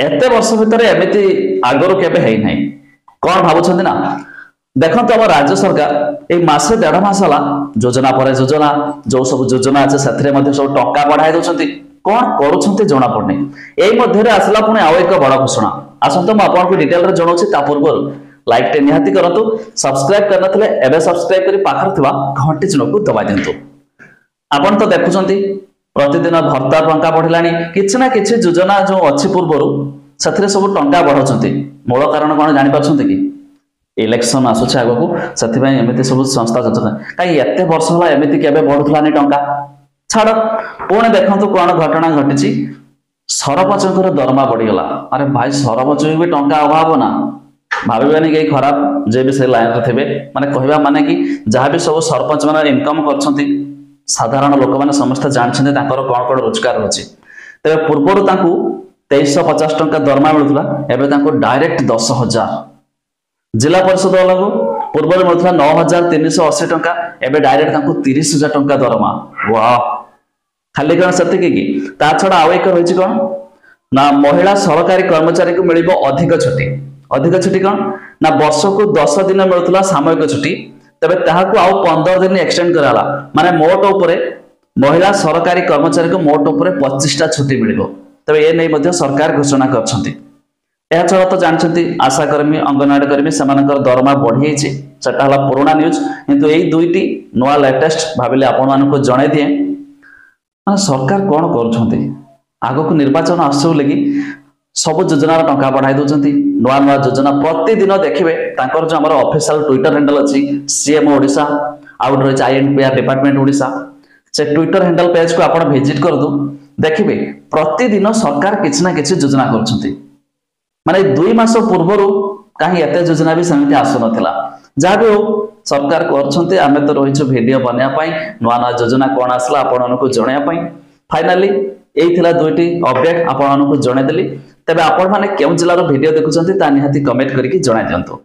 एते वर्ष भितर एमती आगରୁ केबे हेई नाही कोन भाबुछन्ती ना देखंतु हम राज्य सरकार ए मासे 1.5 मास हला योजना पर योजना जो सब योजना আছে ସେଥିରେ ମଧ୍ୟ सब टक्का बढ़ाई दउछन्ती कोन करूछन्ती जणा पड़नी एई मध्ये रे आसला पुनी आउ एक बड़ घोषणा आसंतो म आपन को डिटेल रे जणौछि ता पूर्व लाइक टे निहाती करंतु सब्सक्राइब करनथले एबे सब्सक्राइब करी पाखर थिबा घंटी चिन्ह को दबाइ देंतु आपन तो देखुछन्ती प्रतिदिन भर्ता टंका बढ़िलानी किछ ना किछ योजना जो अछि पूर्वरु सथिरे सब टंका बढ़ौछन्ती मूल कारण कोन जानि पाछन्ती कि इलेक्शन आसुछ आगो को सथि पय एमिति सब संस्था योजना काई एते वर्ष होला एमिति केबे बढ़ुलानी टंका छाड़ पुणे देखंतु कोन घटना घटिछि सरपंचकर दरमा बढ़ी गला अरे भाई सरपंच भी टंका अभाव ना भाबिबानी के खराब जे भी से लाइन रे थेबे माने कहबा माने कि जहा भी सब सरपंच माने इनकम करछन्ती साधारण लोक माने समस्त जानछन्ते ताकर कोन कोन रोजगार होछि तबे पूर्वरु तांकू 2350 टंका दरमा मिलुतला एबे तांकू डायरेक्ट 10000 जिला परिषद वाला पूर्व मिलता 9380 टंका एबे डायरेक्ट तांकू 30000 टंका दरमा वाह खाली कौन से कि ता छड़ा आउ एक रही कौन ना महिला सरकारी कर्मचारी को मिलिबो अधिक छुट्टी कौन ना वर्ष को 10 दिन मिलुतला सामयिक छुट्टी तबे ताहाकू आउ 15 दिन एक्सटेंड कराला माने मोट ऊपर महिला सरकारी कर्मचारी को मोट ऊपर 25 टा छुट्टी मिलिबो तबे ए नै मध्ये सरकार घोषणा करछन्ती एहा छड़ा तो जानछन्ती आशा कर्मी अंगनवाड़ी कर्मी समानकर दरमा बढ़ी छि सेटा हला पुराना न्यूज किंतु एई दुईटी नवा लेटेस्ट भाबिले आपन मान को जणाई दिए माने सरकार कोन करछन्ती आगो को निर्वाचन आसु लगी सब योजना टंका बढ़ाई दउछन्ती नवा नवा योजना प्रतिदिन देखिबे तांकर जो हमर ऑफिशियल ट्विटर हैंडल अछि सीएम ओडिसा आउट रहि आईएनपीआर डिपार्टमेंट ओडिसा से ट्विटर हैंडल पेज को आपण विजिट कर दो देखिबे प्रतिदिन सरकार किछ ना किछ योजना करछन्ती माने 2 मास पूर्वरु काहे एते योजना भी समिति आसु नथिला जा भी सरकार करछन्ते आमे तो रहिछु वीडियो बनया पई नवा नवा योजना कोन आसला आपण को जणया पई फाइनली एई थिला दुईटी अपडेट आपण को जणे देली तबे आपण माने केउ जिल्ला रो वीडियो देखुछन्ते ता निहाती कमेंट करिकि जणाय दियंतु।